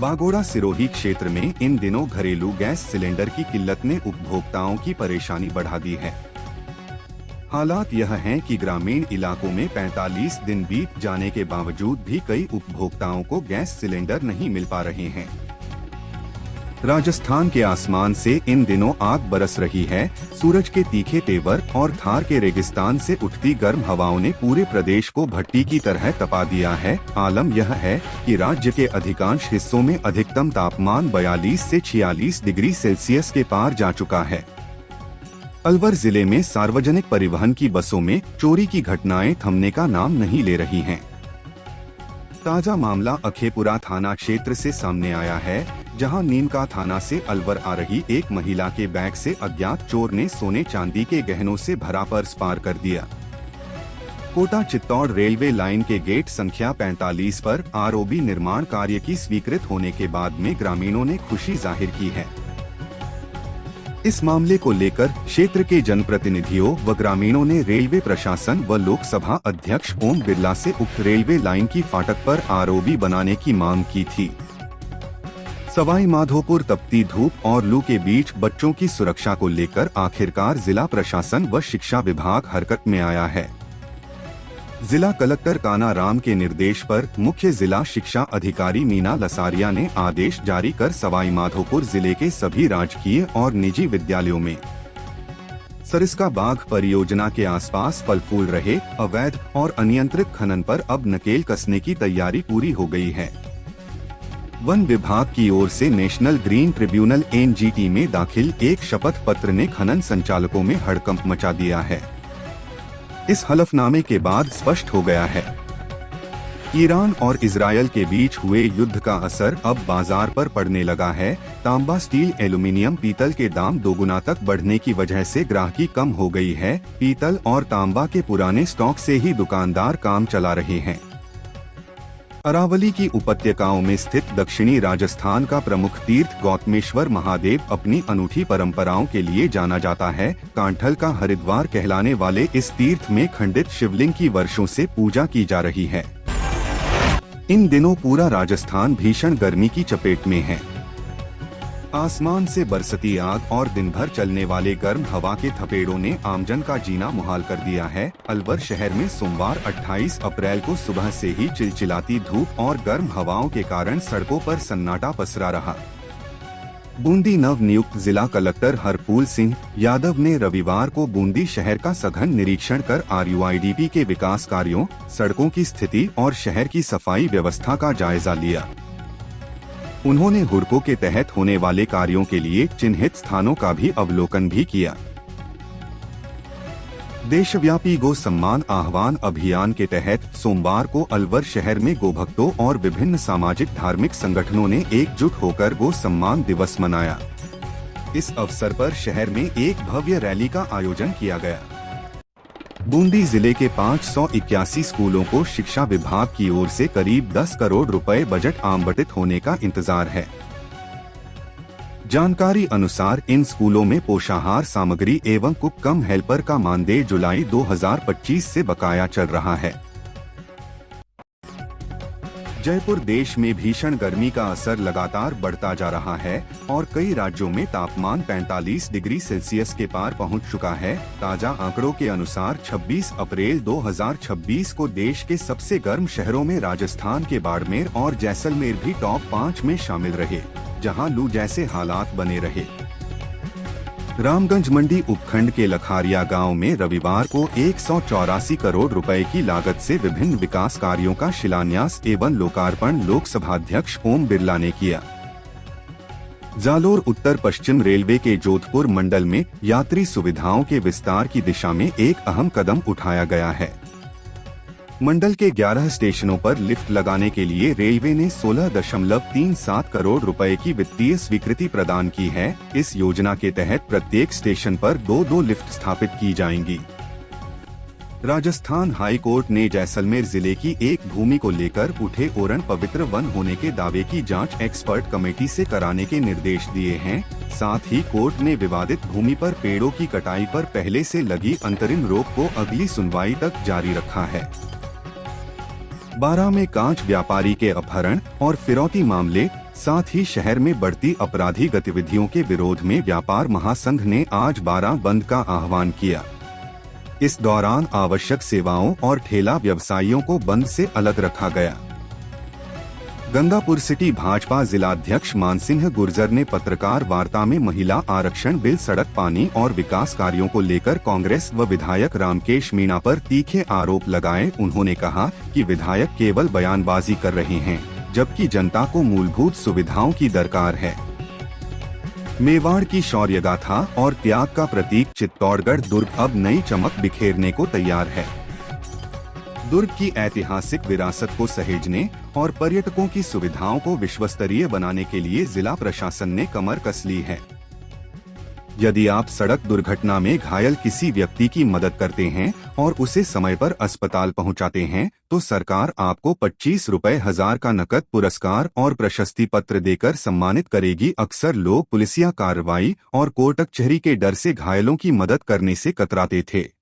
बागोड़ा सिरोही क्षेत्र में इन दिनों घरेलू गैस सिलेंडर की किल्लत ने उपभोक्ताओं की परेशानी बढ़ा दी है। हालात यह हैं कि ग्रामीण इलाकों में 45 दिन बीत जाने के बावजूद भी कई उपभोक्ताओं को गैस सिलेंडर नहीं मिल पा रहे हैं। राजस्थान के आसमान से इन दिनों आग बरस रही है। सूरज के तीखे तेवर और थार के रेगिस्तान से उठती गर्म हवाओं ने पूरे प्रदेश को भट्टी की तरह तपा दिया है। आलम यह है कि राज्य के अधिकांश हिस्सों में अधिकतम तापमान 42 से 46 डिग्री सेल्सियस के पार जा चुका है। अलवर जिले में सार्वजनिक परिवहन की बसों में चोरी की घटनाएं थमने का नाम नहीं ले रही हैं। ताजा मामला अखेपुरा थाना क्षेत्र से सामने आया है, जहां नीमका थाना से अलवर आ रही एक महिला के बैग से अज्ञात चोर ने सोने चांदी के गहनों से भरा पर्स पार कर दिया। कोटा चित्तौड़ रेलवे लाइन के गेट संख्या 45 पर आरओबी निर्माण कार्य की स्वीकृत होने के बाद में ग्रामीणों ने खुशी जाहिर की है। इस मामले को लेकर क्षेत्र के जनप्रतिनिधियों व ग्रामीणों ने रेलवे प्रशासन व लोकसभा अध्यक्ष ओम बिरला से उक्त रेलवे लाइन की फाटक पर आरओबी बनाने की मांग की थी। सवाई माधोपुर तपती धूप और लू के बीच बच्चों की सुरक्षा को लेकर आखिरकार जिला प्रशासन व शिक्षा विभाग हरकत में आया है। जिला कलेक्टर काना राम के निर्देश पर मुख्य जिला शिक्षा अधिकारी मीना लसारिया ने आदेश जारी कर सवाई माधोपुर जिले के सभी राजकीय और निजी विद्यालयों में सरिस्का बाग परियोजना के आसपास फल फूल रहे अवैध और अनियंत्रित खनन पर अब नकेल कसने की तैयारी पूरी हो गई है। वन विभाग की ओर से नेशनल ग्रीन ट्रिब्यूनल (NGT) में दाखिल एक शपथ पत्र ने खनन संचालकों में हड़कंप मचा दिया है। इस हलफनामे के बाद स्पष्ट हो गया है, ईरान और इजरायल के बीच हुए युद्ध का असर अब बाजार पर पड़ने लगा है। तांबा, स्टील, एल्यूमिनियम, पीतल के दाम दोगुना तक बढ़ने की वजह से ग्राहकी कम हो गई है। पीतल और तांबा के पुराने स्टॉक से ही दुकानदार काम चला रहे हैं। अरावली की उपत्यकाओं में स्थित दक्षिणी राजस्थान का प्रमुख तीर्थ गौतमेश्वर महादेव अपनी अनूठी परंपराओं के लिए जाना जाता है। कांठल का हरिद्वार कहलाने वाले इस तीर्थ में खंडित शिवलिंग की वर्षों से पूजा की जा रही है। इन दिनों पूरा राजस्थान भीषण गर्मी की चपेट में है। आसमान से बरसती आग और दिन भर चलने वाले गर्म हवा के थपेड़ों ने आमजन का जीना मुहाल कर दिया है। अलवर शहर में सोमवार 28 अप्रैल को सुबह से ही चिलचिलाती धूप और गर्म हवाओं के कारण सड़कों पर सन्नाटा पसरा रहा। बूंदी नव नियुक्त जिला कलेक्टर हरफूल सिंह यादव ने रविवार को बूंदी शहर का सघन निरीक्षण कर RUIDP के विकास कार्यों, सड़कों की स्थिति और शहर की सफाई व्यवस्था का जायजा लिया। उन्होंने हुड़को के तहत होने वाले कार्यों के लिए चिन्हित स्थानों का भी अवलोकन भी किया। देशव्यापी गो सम्मान आह्वान अभियान के तहत सोमवार को अलवर शहर में गोभक्तों और विभिन्न सामाजिक धार्मिक संगठनों ने एकजुट होकर गो सम्मान दिवस मनाया। इस अवसर पर शहर में एक भव्य रैली का आयोजन किया गया। बूंदी जिले के 581 स्कूलों को शिक्षा विभाग की ओर से करीब 10 करोड़ रुपए बजट आवंटित होने का इंतजार है। जानकारी अनुसार इन स्कूलों में पोषाहार सामग्री एवं कुक कम हेल्पर का मानदेय जुलाई 2025 से बकाया चल रहा है। जयपुर देश में भीषण गर्मी का असर लगातार बढ़ता जा रहा है और कई राज्यों में तापमान 45 डिग्री सेल्सियस के पार पहुंच चुका है। ताजा आंकड़ों के अनुसार 26 अप्रैल 2026 को देश के सबसे गर्म शहरों में राजस्थान के बाड़मेर और जैसलमेर भी टॉप 5 में शामिल रहे, जहां लू जैसे हालात बने रहे। रामगंज मंडी उपखंड के लखारिया गांव में रविवार को 184 करोड़ रुपए की लागत से विभिन्न विकास कार्यों का शिलान्यास एवं लोकार्पण लोकसभा अध्यक्ष ओम बिरला ने किया। जालोर उत्तर पश्चिम रेलवे के जोधपुर मंडल में यात्री सुविधाओं के विस्तार की दिशा में एक अहम कदम उठाया गया है। मंडल के 11 स्टेशनों पर लिफ्ट लगाने के लिए रेलवे ने 16.37 करोड़ रुपए की वित्तीय स्वीकृति प्रदान की है। इस योजना के तहत प्रत्येक स्टेशन पर 2 लिफ्ट स्थापित की जाएंगी। राजस्थान हाई कोर्ट ने जैसलमेर जिले की एक भूमि को लेकर उठे ओरण पवित्र वन होने के दावे की जांच एक्सपर्ट कमेटी से कराने के निर्देश दिए हैं। साथ ही कोर्ट ने विवादित भूमि पर पेड़ों की कटाई पर पहले से लगी अंतरिम रोक को अगली सुनवाई तक जारी रखा है। बारां में कांच व्यापारी के अपहरण और फिरौती मामले, साथ ही शहर में बढ़ती अपराधी गतिविधियों के विरोध में व्यापार महासंघ ने आज बारां बंद का आह्वान किया। इस दौरान आवश्यक सेवाओं और ठेला व्यवसायियों को बंद से अलग रखा गया। गंगापुर सिटी भाजपा जिलाध्यक्ष मानसिंह गुर्जर ने पत्रकार वार्ता में महिला आरक्षण बिल, सड़क, पानी और विकास कार्यों को लेकर कांग्रेस व विधायक रामकेश मीणा पर तीखे आरोप लगाए। उन्होंने कहा कि विधायक केवल बयानबाजी कर रहे हैं, जबकि जनता को मूलभूत सुविधाओं की दरकार है। मेवाड़ की शौर्य गाथा और त्याग का प्रतीक चित्तौड़गढ़ दुर्ग अब नई चमक बिखेरने को तैयार है। दुर्ग की ऐतिहासिक विरासत को सहेजने और पर्यटकों की सुविधाओं को विश्वस्तरीय बनाने के लिए जिला प्रशासन ने कमर कस ली है। यदि आप सड़क दुर्घटना में घायल किसी व्यक्ति की मदद करते हैं और उसे समय पर अस्पताल पहुंचाते हैं, तो सरकार आपको 25 रुपए हजार का नकद पुरस्कार और प्रशस्ति पत्र देकर सम्मानित करेगी। अक्सर लोग पुलिसिया कार्रवाई और कोर्ट कचहरी के डर से घायलों की मदद करने से कतराते थे।